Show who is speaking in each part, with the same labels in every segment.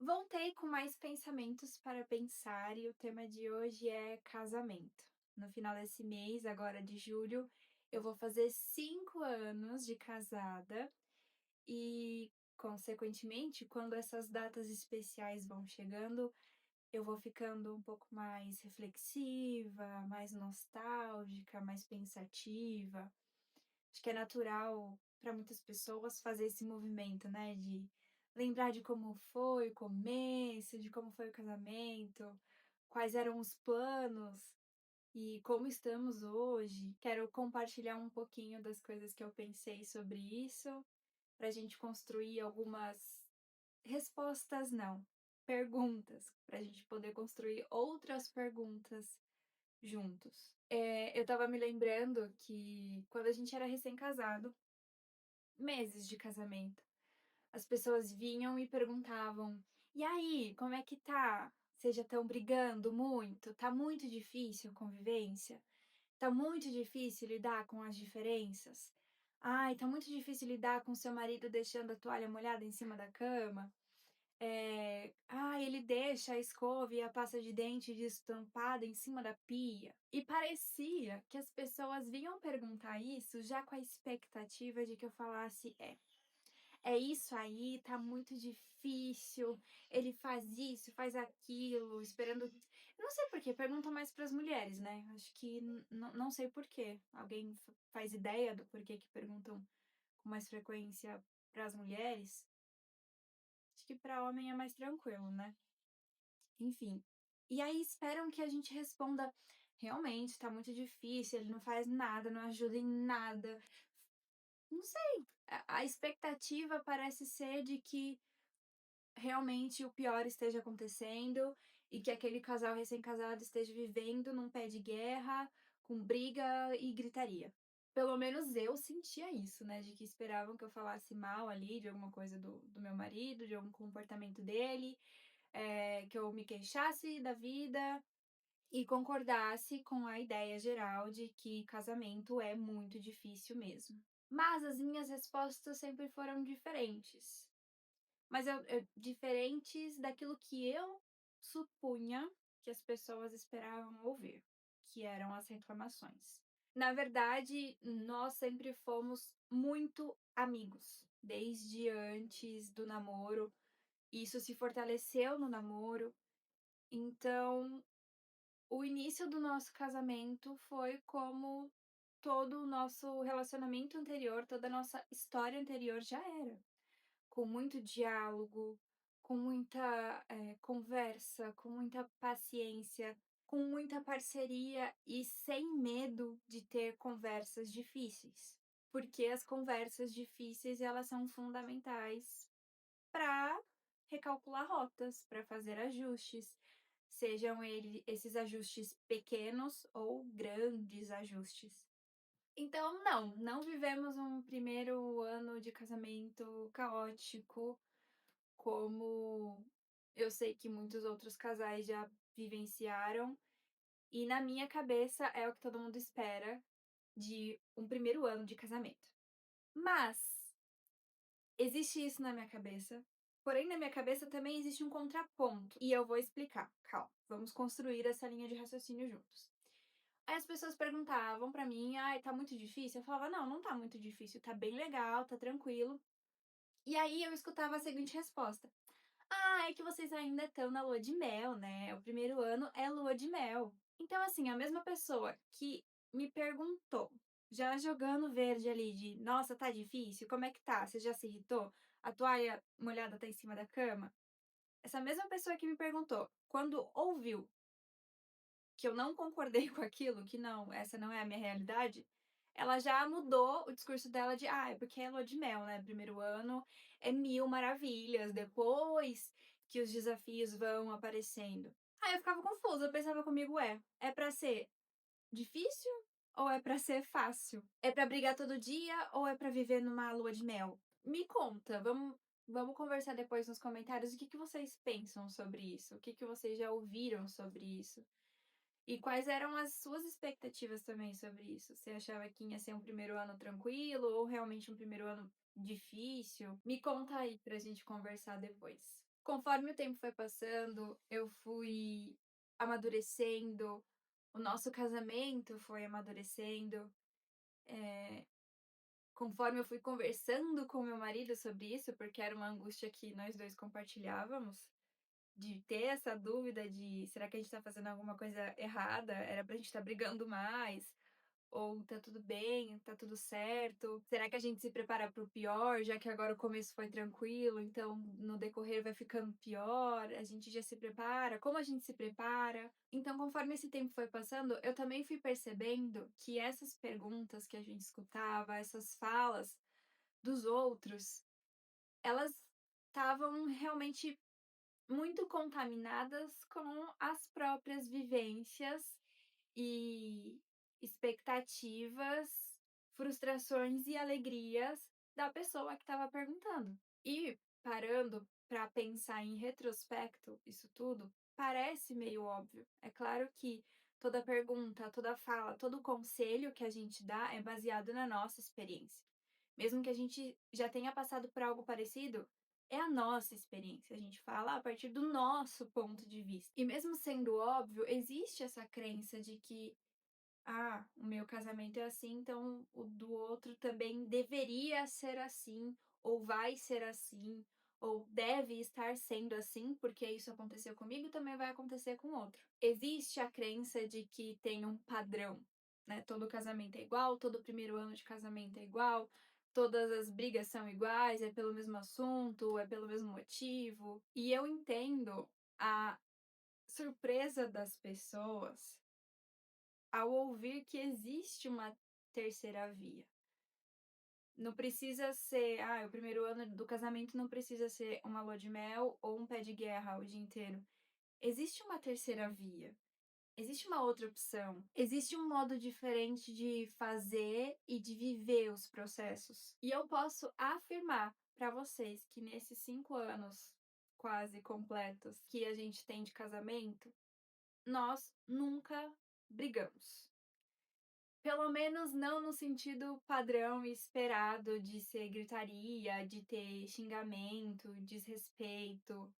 Speaker 1: Voltei com mais pensamentos para pensar e o tema de hoje é casamento. No final desse mês, agora de julho, eu vou fazer 5 anos de casada e, consequentemente, quando essas datas especiais vão chegando, eu vou ficando um pouco mais reflexiva, mais nostálgica, mais pensativa. Acho que é natural para muitas pessoas fazer esse movimento, né, de lembrar de como foi o começo, de como foi o casamento, quais eram os planos e como estamos hoje. Quero compartilhar um pouquinho das coisas que eu pensei sobre isso, para a gente construir algumas respostas não, perguntas, para a gente poder construir outras perguntas juntos. Eu estava me lembrando que quando a gente era recém-casado, meses de casamento, as pessoas vinham e perguntavam: "E aí, como é que tá? Vocês já estão brigando muito? Tá muito difícil a convivência? Tá muito difícil lidar com as diferenças? Ai, tá muito difícil lidar com seu marido deixando a toalha molhada em cima da cama?" Ele deixa a escova e a pasta de dente destampada em cima da pia. E parecia que as pessoas vinham perguntar isso já com a expectativa de que eu falasse: é isso aí, tá muito difícil, ele faz isso, faz aquilo", esperando. Eu não sei por quê, perguntam mais para as mulheres, né, acho que não sei por quê. Alguém faz ideia do porquê que perguntam com mais frequência para as mulheres? Acho que para homem é mais tranquilo, né. Enfim. E aí esperam que a gente responda: "Realmente tá muito difícil, ele não faz nada, não ajuda em nada". Não sei, a expectativa parece ser de que realmente o pior esteja acontecendo e que aquele casal recém-casado esteja vivendo num pé de guerra, com briga e gritaria. Pelo menos eu sentia isso, né, de que esperavam que eu falasse mal ali de alguma coisa do meu marido, de algum comportamento dele, que eu me queixasse da vida e concordasse com a ideia geral de que casamento é muito difícil mesmo. Mas as minhas respostas sempre foram diferentes. Mas diferentes daquilo que eu supunha que as pessoas esperavam ouvir, que eram as reclamações. Na verdade, nós sempre fomos muito amigos, desde antes do namoro. Isso se fortaleceu no namoro. Então, o início do nosso casamento foi como todo o nosso relacionamento anterior, toda a nossa história anterior já era. Com muito diálogo, com muita, conversa, com muita paciência, com muita parceria e sem medo de ter conversas difíceis. Porque as conversas difíceis, elas são fundamentais para recalcular rotas, para fazer ajustes, sejam esses ajustes pequenos ou grandes ajustes. Então não vivemos um primeiro ano de casamento caótico, como eu sei que muitos outros casais já vivenciaram, e na minha cabeça é o que todo mundo espera de um primeiro ano de casamento. Mas existe isso na minha cabeça, porém na minha cabeça também existe um contraponto, e eu vou explicar, calma, vamos construir essa linha de raciocínio juntos. Aí as pessoas perguntavam pra mim: "Ai, tá muito difícil?" Eu falava: "Não, não tá muito difícil, tá bem legal, tá tranquilo". E aí eu escutava a seguinte resposta: "Ah, é que vocês ainda estão na lua de mel, né, o primeiro ano é lua de mel". Então, assim, a mesma pessoa que me perguntou, já jogando verde ali de: "Nossa, tá difícil? Como é que tá? Você já se irritou? A toalha molhada tá em cima da cama?". Essa mesma pessoa que me perguntou, quando ouviu que eu não concordei com aquilo, que não, essa não é a minha realidade, ela já mudou o discurso dela de: "Ah, é porque é lua de mel, né, primeiro ano é mil maravilhas, depois que os desafios vão aparecendo". Aí eu ficava confusa, eu pensava comigo: é pra ser difícil ou é pra ser fácil? É pra brigar todo dia ou é pra viver numa lua de mel? Me conta, vamos conversar depois nos comentários o que que vocês pensam sobre isso, o que que vocês já ouviram sobre isso. E quais eram as suas expectativas também sobre isso? Você achava que ia ser um primeiro ano tranquilo ou realmente um primeiro ano difícil? Me conta aí pra gente conversar depois. Conforme o tempo foi passando, eu fui amadurecendo, o nosso casamento foi amadurecendo, conforme eu fui conversando com meu marido sobre isso, porque era uma angústia que nós 2 compartilhávamos, de ter essa dúvida de: "Será que a gente tá fazendo alguma coisa errada? Era pra gente estar brigando mais?" Ou tá tudo bem, tá tudo certo? Será que a gente se prepara para o pior, já que agora o começo foi tranquilo, então no decorrer vai ficando pior? A gente já se prepara? Como a gente se prepara? Então, conforme esse tempo foi passando, eu também fui percebendo que essas perguntas que a gente escutava, essas falas dos outros, elas estavam realmente muito contaminadas com as próprias vivências e expectativas, frustrações e alegrias da pessoa que estava perguntando. E parando para pensar em retrospecto isso tudo, parece meio óbvio. É claro que toda pergunta, toda fala, todo conselho que a gente dá é baseado na nossa experiência. Mesmo que a gente já tenha passado por algo parecido, é a nossa experiência, a gente fala a partir do nosso ponto de vista. E mesmo sendo óbvio, existe essa crença de que ah, o meu casamento é assim, então o do outro também deveria ser assim, ou vai ser assim, ou deve estar sendo assim, porque isso aconteceu comigo, também vai acontecer com o outro. Existe a crença de que tem um padrão, né? Todo casamento é igual, todo primeiro ano de casamento é igual, todas as brigas são iguais, é pelo mesmo assunto, é pelo mesmo motivo. E eu entendo a surpresa das pessoas ao ouvir que existe uma terceira via. Não precisa ser, o primeiro ano do casamento não precisa ser uma lua de mel ou um pé de guerra o dia inteiro. Existe uma terceira via. Existe uma outra opção. Existe um modo diferente de fazer e de viver os processos. E eu posso afirmar para vocês que nesses 5 anos quase completos que a gente tem de casamento, nós nunca brigamos. Pelo menos não no sentido padrão esperado de ser gritaria, de ter xingamento, desrespeito,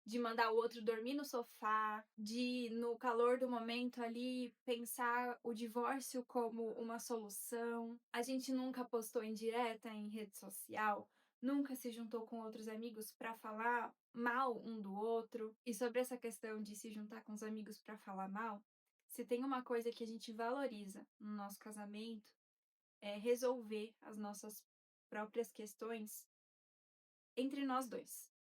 Speaker 1: de mandar o outro dormir no sofá, de, no calor do momento ali, pensar o divórcio como uma solução. A gente nunca postou indireta em rede social, nunca se juntou com outros amigos para falar mal um do outro. E sobre essa questão de se juntar com os amigos para falar mal, se tem uma coisa que a gente valoriza no nosso casamento, é resolver as nossas próprias questões entre nós dois.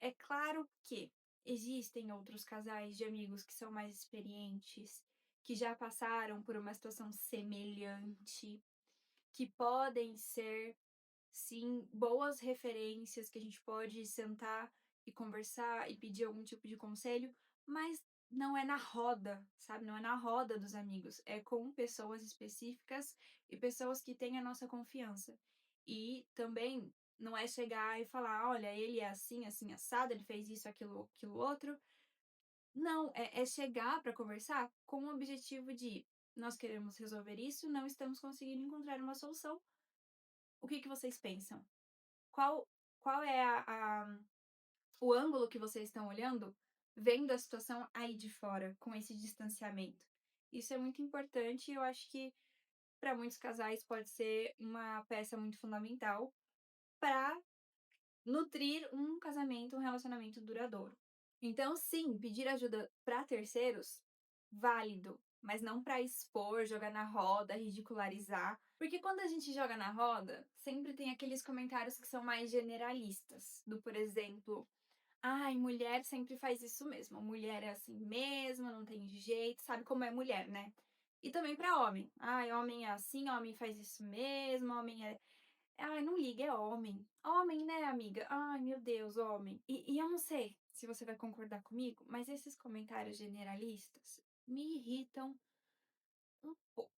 Speaker 1: É claro que existem outros casais de amigos que são mais experientes, que já passaram por uma situação semelhante, que podem ser, sim, boas referências, que a gente pode sentar e conversar e pedir algum tipo de conselho, mas não é na roda, sabe? Não é na roda dos amigos, é com pessoas específicas e pessoas que têm a nossa confiança. E também não é chegar e falar: olha, ele é assim, assim, assado, ele fez isso, aquilo, aquilo outro. Não, é chegar para conversar com o objetivo de nós queremos resolver isso, não estamos conseguindo encontrar uma solução. O que que vocês pensam? Qual qual é a o ângulo que vocês estão olhando, vendo a situação aí de fora, com esse distanciamento? Isso é muito importante e eu acho que para muitos casais pode ser uma peça muito fundamental para nutrir um casamento, um relacionamento duradouro. Então sim, pedir ajuda para terceiros, válido, mas não para expor, jogar na roda, ridicularizar, porque quando a gente joga na roda, sempre tem aqueles comentários que são mais generalistas, do por exemplo: "Ai, mulher sempre faz isso mesmo, mulher é assim mesmo, não tem jeito", sabe como é mulher, né. E também para homem: "Ai, homem é assim, homem faz isso mesmo, homem é ai, não liga, é homem. Homem, né, amiga? Ai, meu Deus, homem". E eu não sei se você vai concordar comigo, mas esses comentários generalistas me irritam um pouco.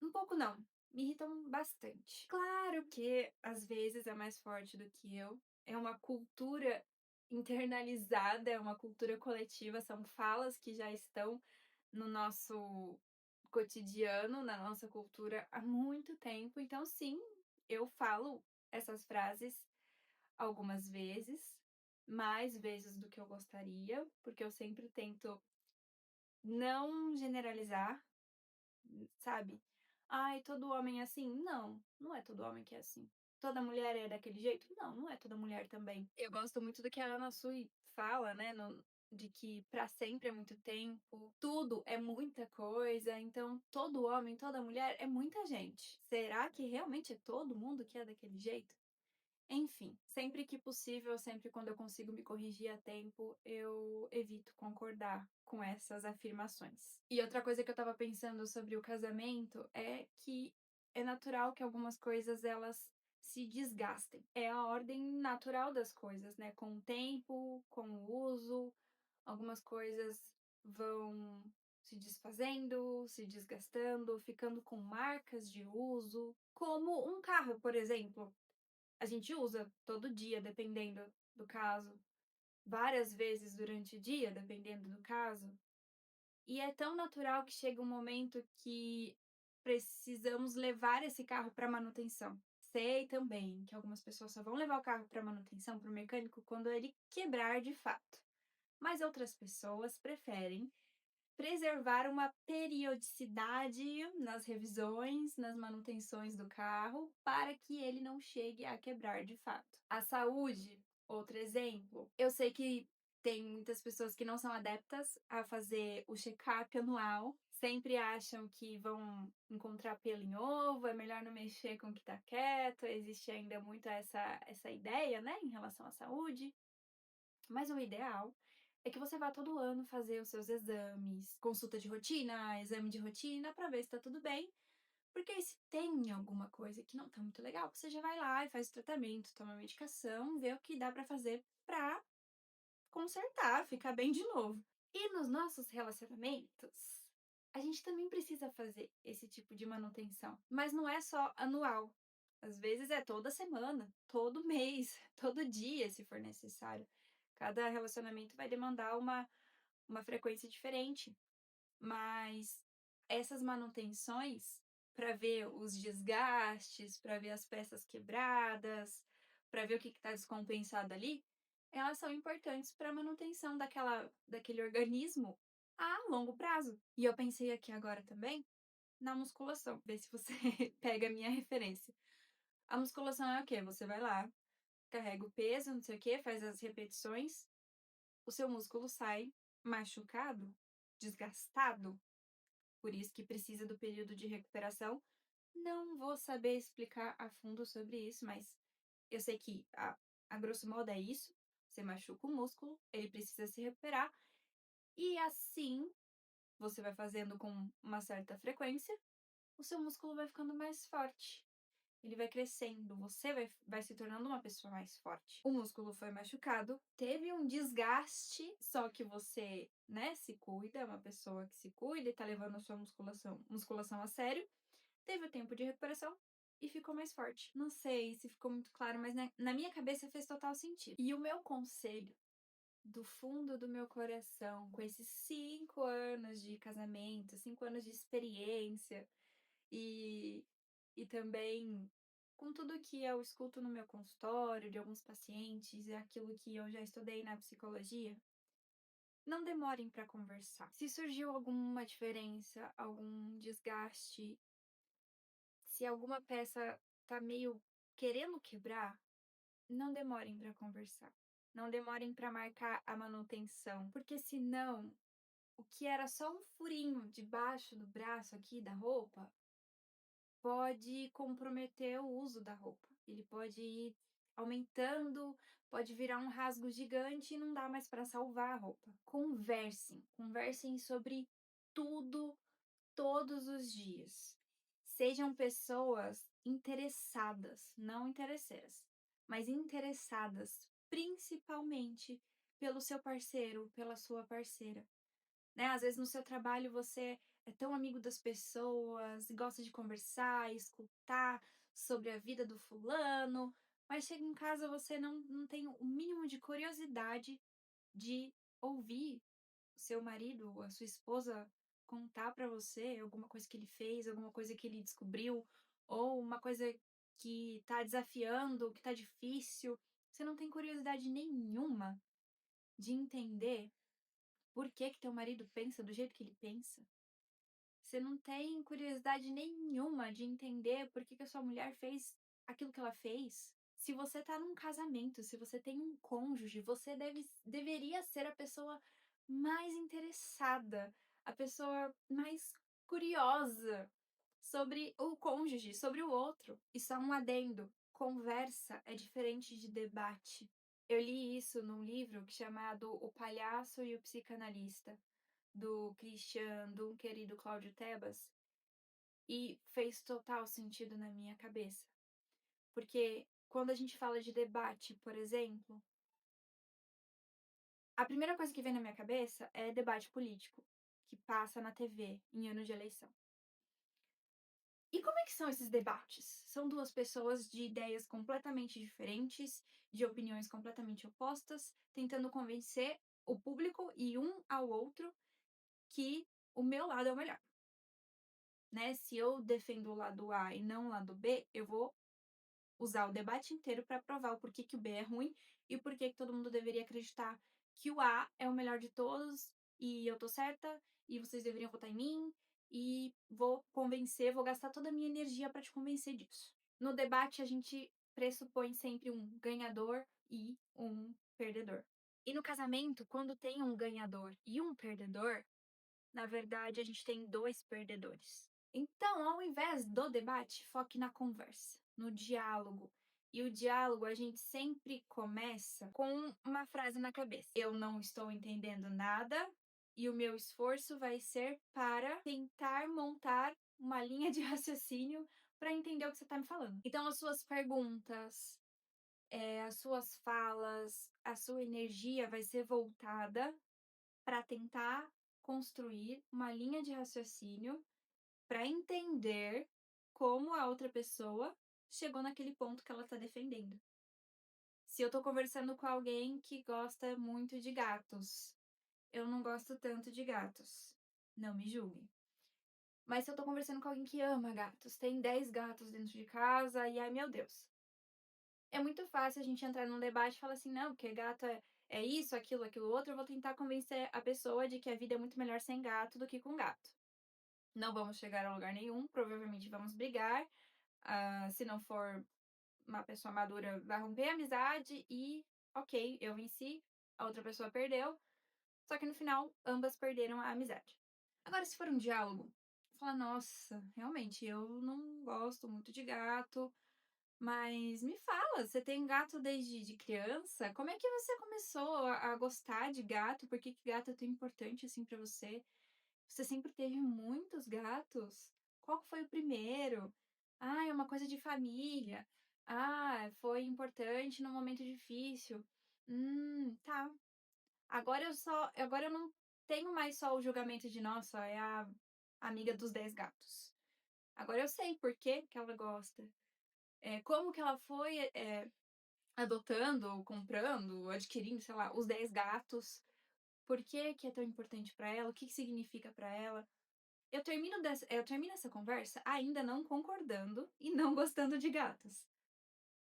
Speaker 1: Um pouco não, me irritam bastante. Claro que às vezes é mais forte do que eu, é uma cultura internalizada, é uma cultura coletiva, são falas que já estão no nosso cotidiano, na nossa cultura há muito tempo. Então, sim, eu falo essas frases algumas vezes, mais vezes do que eu gostaria, porque eu sempre tento não generalizar, sabe. "Ai, todo homem é assim". Não, não é todo homem que é assim. Toda mulher é daquele jeito? Não, não é toda mulher também. Eu gosto muito do que a Ana Sui fala, né, de que pra sempre é muito tempo, tudo é muita coisa, então todo homem, toda mulher é muita gente. Será que realmente é todo mundo que é daquele jeito? Enfim, sempre que possível, sempre quando eu consigo me corrigir a tempo, eu evito concordar com essas afirmações. E outra coisa que eu estava pensando sobre o casamento é que é natural que algumas coisas elas se desgastem. É a ordem natural das coisas, né? Com o tempo, com o uso, algumas coisas vão se desfazendo, se desgastando, ficando com marcas de uso, como um carro, por exemplo. A gente usa todo dia, dependendo do caso, várias vezes durante o dia, dependendo do caso, e é tão natural que chega um momento que precisamos levar esse carro para manutenção. Sei também que algumas pessoas só vão levar o carro para manutenção, para o mecânico, quando ele quebrar de fato, mas outras pessoas preferem preservar uma periodicidade nas revisões, nas manutenções do carro, para que ele não chegue a quebrar de fato. A saúde, outro exemplo. Eu sei que tem muitas pessoas que não são adeptas a fazer o check-up anual, sempre acham que vão encontrar pelo em ovo, é melhor não mexer com o que tá quieto, existe ainda muito essa ideia, né, em relação à saúde. Mas o ideal é que você vá todo ano fazer os seus exames, consulta de rotina, exame de rotina, para ver se tá tudo bem, porque aí se tem alguma coisa que não tá muito legal, você já vai lá e faz o tratamento, toma a medicação, vê o que dá pra fazer pra consertar, ficar bem de novo. E nos nossos relacionamentos, a gente também precisa fazer esse tipo de manutenção, mas não é só anual. Às vezes é toda semana, todo mês, todo dia, se for necessário. Cada relacionamento vai demandar uma frequência diferente. Mas essas manutenções, para ver os desgastes, para ver as peças quebradas, para ver o que está descompensado ali, elas são importantes para a manutenção daquele organismo a longo prazo. E eu pensei aqui agora também na musculação, ver se você pega a minha referência. A musculação é o quê? Você vai lá, carrega o peso, não sei o quê, faz as repetições, o seu músculo sai machucado, desgastado, por isso que precisa do período de recuperação. Não vou saber explicar a fundo sobre isso, mas eu sei que a grosso modo é isso. Você machuca o músculo, ele precisa se recuperar, e assim você vai fazendo com uma certa frequência, o seu músculo vai ficando mais forte. Ele vai crescendo, você vai se tornando uma pessoa mais forte. O músculo foi machucado, teve um desgaste, só que você, né, se cuida, é uma pessoa que se cuida e tá levando a sua musculação a sério, teve o tempo de recuperação e ficou mais forte. Não sei se ficou muito claro, mas na minha cabeça fez total sentido. E o meu conselho, do fundo do meu coração, com esses 5 anos de casamento, 5 anos de experiência, e e também com tudo que eu escuto no meu consultório de alguns pacientes e aquilo que eu já estudei na psicologia, não demorem para conversar. Se surgiu alguma diferença, algum desgaste, se alguma peça tá meio querendo quebrar, não demorem para conversar. Não demorem para marcar a manutenção, porque senão o que era só um furinho debaixo do braço aqui da roupa pode comprometer o uso da roupa. Ele pode ir aumentando, pode virar um rasgo gigante e não dá mais para salvar a roupa. Conversem, conversem sobre tudo, todos os dias. Sejam pessoas interessadas, não interesseiras, mas interessadas principalmente pelo seu parceiro, pela sua parceira. Né, às vezes no seu trabalho você é tão amigo das pessoas, gosta de conversar, escutar sobre a vida do fulano, mas chega em casa você não tem o mínimo de curiosidade de ouvir o seu marido ou a sua esposa contar pra você alguma coisa que ele fez, alguma coisa que ele descobriu, ou uma coisa que tá desafiando, que tá difícil. Você não tem curiosidade nenhuma de entender por que que teu marido pensa do jeito que ele pensa. Você não tem curiosidade nenhuma de entender por que que a sua mulher fez aquilo que ela fez. Se você tá num casamento, se você tem um cônjuge, você deveria ser a pessoa mais interessada, a pessoa mais curiosa sobre o cônjuge, sobre o outro. E só um adendo: conversa é diferente de debate. Eu li isso num livro chamado O Palhaço e o Psicanalista, do Christian Dunker e do Cláudio Tebas, e fez total sentido na minha cabeça. Porque quando a gente fala de debate, por exemplo, a primeira coisa que vem na minha cabeça é debate político, que passa na TV em ano de eleição. E como é que são esses debates? São duas pessoas de ideias completamente diferentes, de opiniões completamente opostas, tentando convencer o público e um ao outro que o meu lado é o melhor, né? Se eu defendo o lado A e não o lado B, eu vou usar o debate inteiro para provar o porquê que o B é ruim e o porquê que todo mundo deveria acreditar que o A é o melhor de todos e eu tô certa e vocês deveriam votar em mim e vou convencer, vou gastar toda a minha energia para te convencer disso. No debate, a gente pressupõe sempre um ganhador e um perdedor. E no casamento, quando tem um ganhador e um perdedor, na verdade, a gente tem dois perdedores. Então, ao invés do debate, foque na conversa, no diálogo. E o diálogo a gente sempre começa com uma frase na cabeça: eu não estou entendendo nada e o meu esforço vai ser para tentar montar uma linha de raciocínio para entender o que você está me falando. Então, as suas perguntas, as suas falas, a sua energia vai ser voltada para tentar construir uma linha de raciocínio para entender como a outra pessoa chegou naquele ponto que ela está defendendo. Se eu tô conversando com alguém que gosta muito de gatos, eu não gosto tanto de gatos. Não me julguem. Mas se eu tô conversando com alguém que ama gatos, tem 10 gatos dentro de casa e ai meu Deus. É muito fácil a gente entrar num debate e falar assim, não, porque gato é isso, aquilo outro, eu vou tentar convencer a pessoa de que a vida é muito melhor sem gato do que com gato. Não vamos chegar a lugar nenhum, provavelmente vamos brigar. Se não for uma pessoa madura, vai romper a amizade e, ok, eu venci, a outra pessoa perdeu, só que no final, ambas perderam a amizade. Agora, se for um diálogo, fala, nossa, realmente, eu não gosto muito de gato, mas me fala, você tem gato desde de criança? Como é que você começou a gostar de gato? Por que que gato é tão importante assim pra você? Você sempre teve muitos gatos? Qual que foi o primeiro? Ah, é uma coisa de família. Ah, foi importante num momento difícil. Tá. Agora eu não tenho mais só o julgamento de, nossa, é a amiga dos 10 gatos. Agora eu sei por que que ela gosta. Como que ela foi, adotando, ou comprando, ou adquirindo, sei lá, os 10 gatos. Por que que é tão importante pra ela? O que que significa pra ela? Eu termino essa conversa ainda não concordando e não gostando de gatos.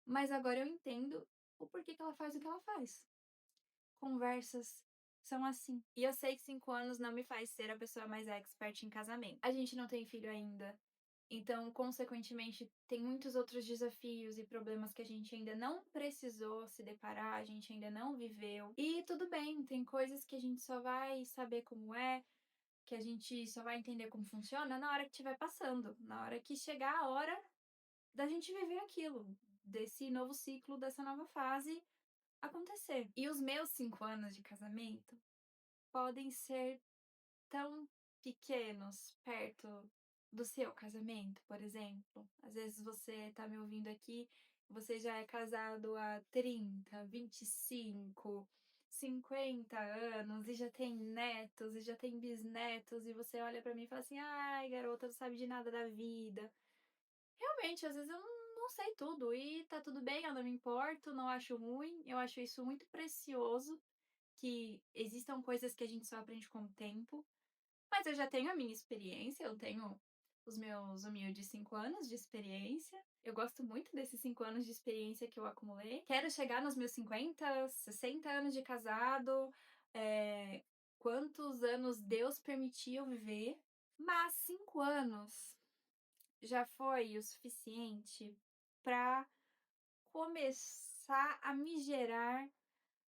Speaker 1: Mas agora eu entendo o porquê que ela faz o que ela faz. Conversas são assim. E eu sei que 5 anos não me faz ser a pessoa mais expert em casamento. A gente não tem filho ainda. Então, consequentemente, tem muitos outros desafios e problemas que a gente ainda não precisou se deparar, a gente ainda não viveu. E tudo bem, tem coisas que a gente só vai saber como é, que a gente só vai entender como funciona na hora que estiver passando, na hora que chegar a hora da gente viver aquilo, desse novo ciclo, dessa nova fase acontecer. E os meus 5 anos de casamento podem ser tão pequenos perto do seu casamento, por exemplo. Às vezes você tá me ouvindo aqui, você já é casado há 30, 25, 50 anos e já tem netos e já tem bisnetos e você olha pra mim e fala assim: "Ai, garota, não sabe de nada da vida". Realmente, às vezes eu não sei tudo e tá tudo bem, eu não me importo, não acho ruim, eu acho isso muito precioso, que existam coisas que a gente só aprende com o tempo. Mas eu já tenho a minha experiência, eu tenho os meus humildes 5 anos de experiência. Eu gosto muito desses 5 anos de experiência que eu acumulei. Quero chegar nos meus 50, 60 anos de casado, quantos anos Deus permitiu viver, mas 5 anos já foi o suficiente para começar a me gerar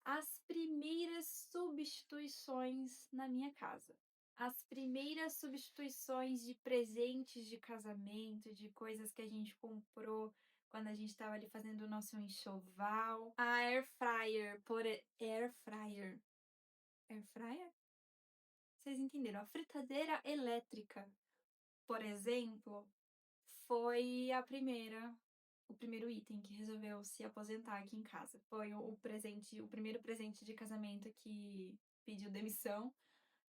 Speaker 1: as primeiras substituições na minha casa. As primeiras substituições de presentes de casamento, de coisas que a gente comprou quando a gente estava ali fazendo o nosso enxoval. A air fryer, air fryer. Air fryer? Vocês entenderam? A fritadeira elétrica, por exemplo, foi o primeiro item que resolveu se aposentar aqui em casa. Foi o primeiro presente de casamento que pediu demissão,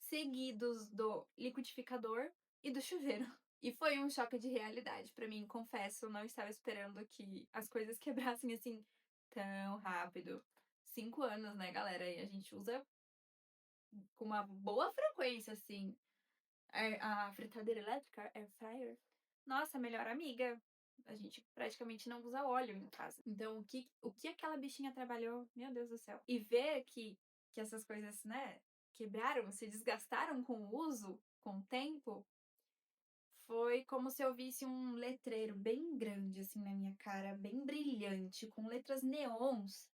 Speaker 1: seguidos do liquidificador e do chuveiro. E foi um choque de realidade pra mim, confesso, não estava esperando que as coisas quebrassem assim tão rápido. 5 anos, né, galera? E a gente usa com uma boa frequência, assim. A fritadeira elétrica, air fryer, nossa, melhor amiga. A gente praticamente não usa óleo em casa. Então, o que aquela bichinha trabalhou, meu Deus do céu. E ver que essas coisas, né, quebraram, se desgastaram com o uso, com o tempo, foi como se eu visse um letreiro bem grande, assim, na minha cara, bem brilhante, com letras neons,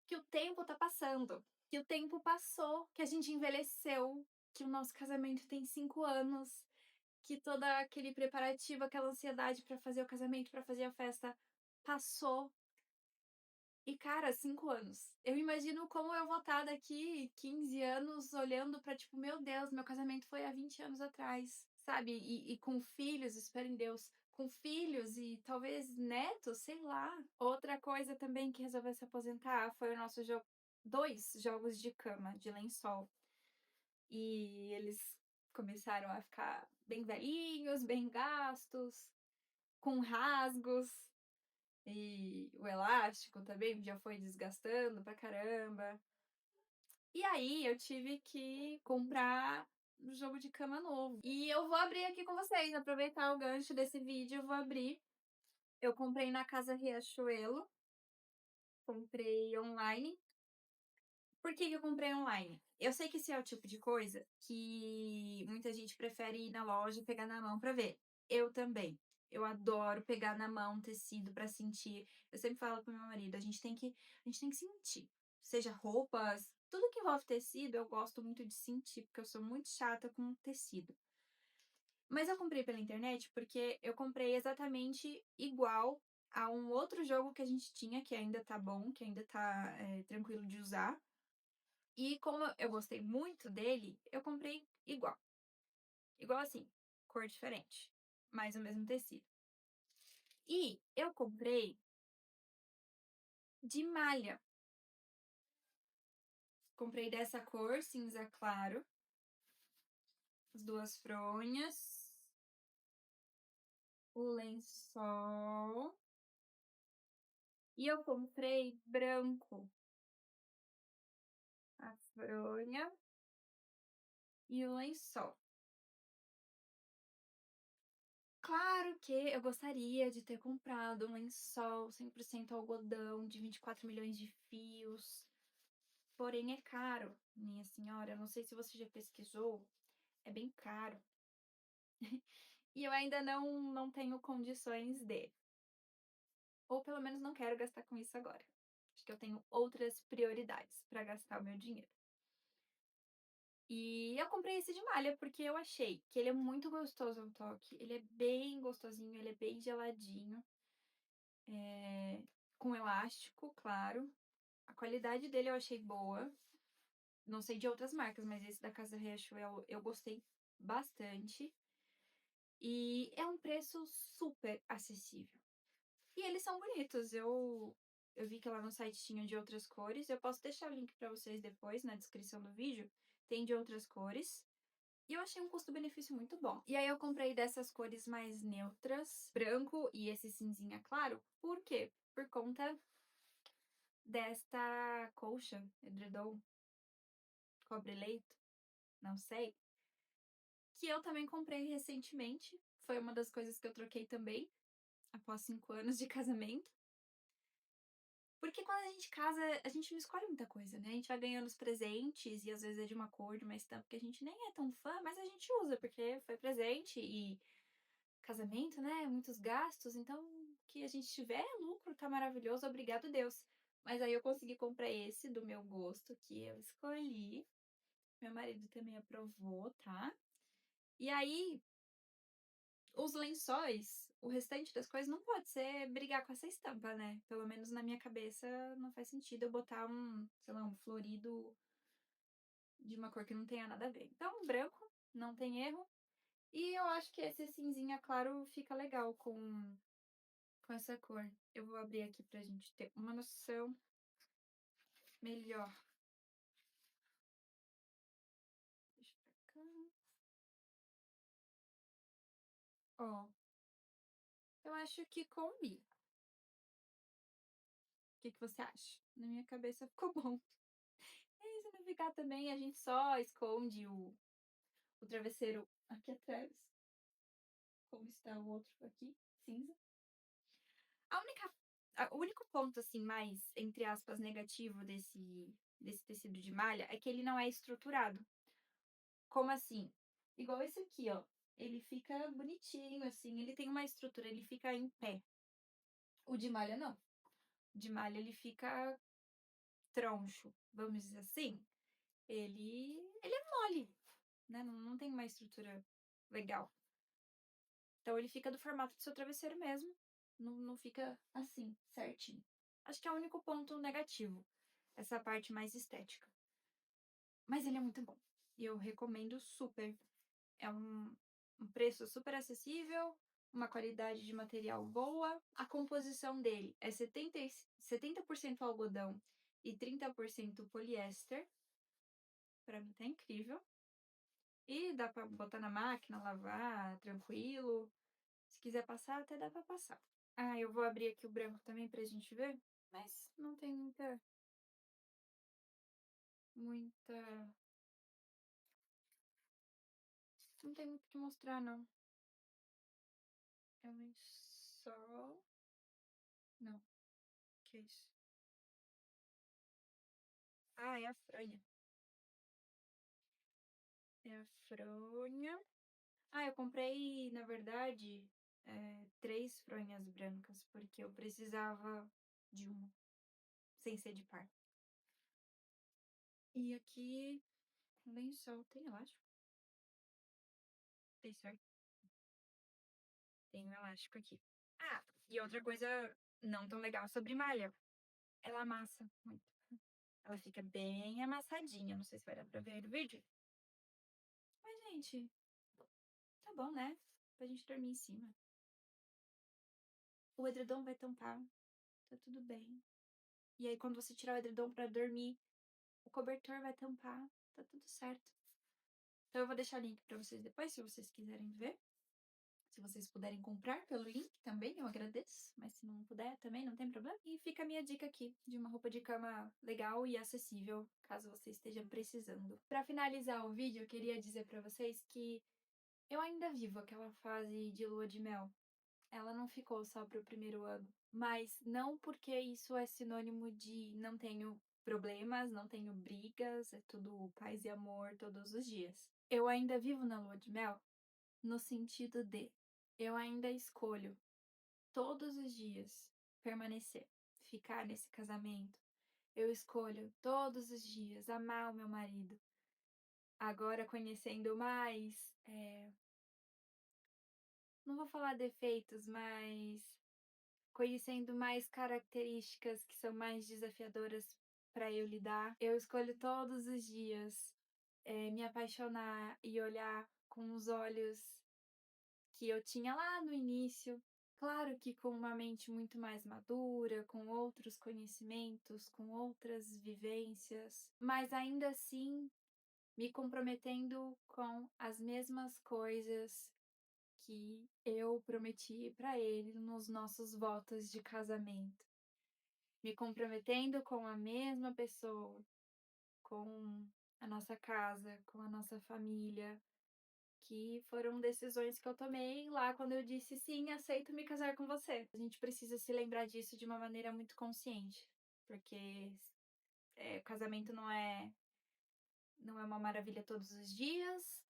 Speaker 1: que o tempo tá passando. Que o tempo passou, que a gente envelheceu, que o nosso casamento tem 5 anos, que todo aquele preparativo, aquela ansiedade pra fazer o casamento, pra fazer a festa, passou. E, cara, 5 anos. Eu imagino como eu vou estar daqui 15 anos olhando pra, tipo, meu Deus, meu casamento foi há 20 anos atrás, sabe? E com filhos, espero em Deus, com filhos e talvez netos, sei lá. Outra coisa também que resolveu se aposentar foi o nosso jogo, 2 jogos de cama, de lençol. E eles começaram a ficar bem velhinhos, bem gastos, com rasgos. E o elástico também já foi desgastando pra caramba. E aí eu tive que comprar um jogo de cama novo. E eu vou abrir aqui com vocês, aproveitar o gancho desse vídeo, eu vou abrir. Eu comprei na Casa Riachuelo, comprei online. Por que eu comprei online? Eu sei que esse é o tipo de coisa que muita gente prefere ir na loja e pegar na mão pra ver. Eu também. Eu adoro pegar na mão tecido pra sentir. Eu sempre falo pro meu marido, a gente tem que sentir. Seja roupas, tudo que envolve tecido, eu gosto muito de sentir, porque eu sou muito chata com tecido. Mas eu comprei pela internet porque eu comprei exatamente igual a um outro jogo que a gente tinha, que ainda tá bom, que ainda tá tranquilo de usar. E como eu gostei muito dele, eu comprei igual. Igual assim, cor diferente, mas o mesmo tecido. E eu comprei de malha. Comprei dessa cor, cinza claro, as 2 fronhas, o lençol. E eu comprei branco, a fronha e o lençol. Claro que eu gostaria de ter comprado um lençol 100% algodão de 24 milhões de fios, porém é caro, minha senhora. Eu não sei se você já pesquisou, é bem caro. E eu ainda não tenho condições de, ou pelo menos não quero gastar com isso agora. Acho que eu tenho outras prioridades para gastar o meu dinheiro. E eu comprei esse de malha porque eu achei que ele é muito gostoso ao toque. Ele é bem gostosinho, ele é bem geladinho. Com elástico, claro. A qualidade dele eu achei boa. Não sei de outras marcas, mas esse da Casa Riachuelo eu gostei bastante. E é um preço super acessível. E eles são bonitos. Eu vi que lá no site tinha de outras cores. Eu posso deixar o link para vocês depois na descrição do vídeo. Tem de outras cores. E eu achei um custo-benefício muito bom. E aí eu comprei dessas cores mais neutras, branco e esse cinzinha claro. Por quê? Por conta desta colcha, edredom, cobre-leito, não sei, que eu também comprei recentemente, foi uma das coisas que eu troquei também, após 5 anos de casamento. Porque quando a gente casa, a gente não escolhe muita coisa, né, a gente vai ganhando os presentes e às vezes é de uma cor, de uma estampa que a gente nem é tão fã, mas a gente usa, porque foi presente e casamento, né, muitos gastos, então o que a gente tiver é lucro, tá maravilhoso, obrigado Deus. Mas aí eu consegui comprar esse do meu gosto, que eu escolhi, meu marido também aprovou, tá. E aí, os lençóis, o restante das coisas não pode ser brigar com essa estampa, né, pelo menos na minha cabeça não faz sentido eu botar um, sei lá, um florido de uma cor que não tenha nada a ver. Então branco, não tem erro, e eu acho que esse cinzinha claro fica legal com essa cor. Eu vou abrir aqui pra gente ter uma noção melhor. Deixa pra cá. Ó, eu acho que combina. O que que você acha? Na minha cabeça ficou bom. E se não ficar também, a gente só esconde o travesseiro aqui atrás, como está o outro aqui, cinza. A única o único ponto, assim, mais, entre aspas, "negativo" desse tecido de malha é que ele não é estruturado. Como assim? Igual esse aqui, ó, ele fica bonitinho, assim, ele tem uma estrutura, ele fica em pé. O de malha não. O de malha ele fica troncho, vamos dizer assim. Ele é mole, né, não tem uma estrutura legal. Então ele fica do formato do seu travesseiro mesmo, não fica assim, certinho. Acho que é o único ponto negativo, essa parte mais estética. Mas ele é muito bom, e eu recomendo super. É um preço super acessível, uma qualidade de material boa, a composição dele é 70% algodão e 30% poliéster, pra mim tá incrível. E dá pra botar na máquina, lavar tranquilo, se quiser passar até dá pra passar. Ah, eu vou abrir aqui o branco também pra gente ver, mas não tem muita não tem muito o que mostrar não. É um lençol não, que é isso? Ah, é a fronha. É a fronha. Ah, eu comprei, na verdade, 3 fronhas brancas, porque eu precisava de uma, sem ser de par. E aqui, o lençol tem elástico? Tem certo? Tem um elástico aqui. Ah, e outra coisa não tão legal sobre malha, ela amassa muito. Ela fica bem amassadinha, não sei se vai dar pra ver aí no vídeo. Mas, gente, tá bom, né? Pra gente dormir em cima. O edredom vai tampar, tá tudo bem. E aí, quando você tirar o edredom pra dormir, o cobertor vai tampar, tá tudo certo. Então eu vou deixar o link pra vocês depois, se vocês quiserem ver. Se vocês puderem comprar pelo link também, eu agradeço. Mas se não puder, também não tem problema. E fica a minha dica aqui de uma roupa de cama legal e acessível, caso você esteja precisando. Pra finalizar o vídeo, eu queria dizer pra vocês que eu ainda vivo aquela fase de lua de mel. Ela não ficou só pro primeiro ano, mas não porque isso é sinônimo de não tenho problemas, não tenho brigas, é tudo paz e amor todos os dias. Eu ainda vivo na lua de mel no sentido de eu ainda escolho todos os dias permanecer, ficar nesse casamento. Eu escolho todos os dias amar o meu marido. Agora conhecendo mais, não vou falar defeitos, mas conhecendo mais características que são mais desafiadoras para eu lidar, eu escolho todos os dias, me apaixonar e olhar com os olhos que eu tinha lá no início. Claro que com uma mente muito mais madura, com outros conhecimentos, com outras vivências, mas ainda assim me comprometendo com as mesmas coisas que eu prometi para ele nos nossos votos de casamento. Me comprometendo com a mesma pessoa, com a nossa casa, com a nossa família, que foram decisões que eu tomei lá quando eu disse: "Sim, aceito me casar com você". A gente precisa se lembrar disso de uma maneira muito consciente, porque, o casamento não é uma maravilha todos os dias,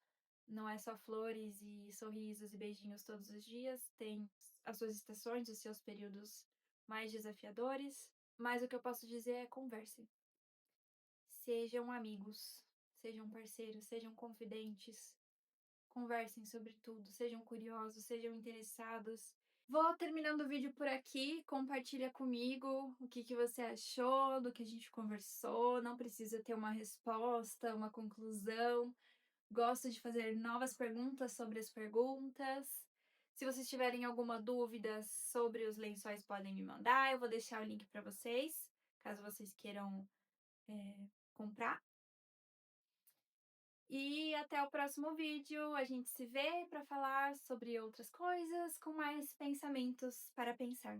Speaker 1: não é só flores e sorrisos e beijinhos todos os dias, tem as suas estações, os seus períodos mais desafiadores, mas o que eu posso dizer é: conversem. Sejam amigos, sejam parceiros, sejam confidentes, conversem sobre tudo, sejam curiosos, sejam interessados. Vou terminando o vídeo por aqui, compartilha comigo o que você achou do que a gente conversou, não precisa ter uma resposta, uma conclusão. Gosto de fazer novas perguntas sobre as perguntas. Se vocês tiverem alguma dúvida sobre os lençóis, podem me mandar, eu vou deixar o link para vocês, caso vocês queiram, comprar. E até o próximo vídeo, a gente se vê para falar sobre outras coisas, com mais pensamentos para pensar.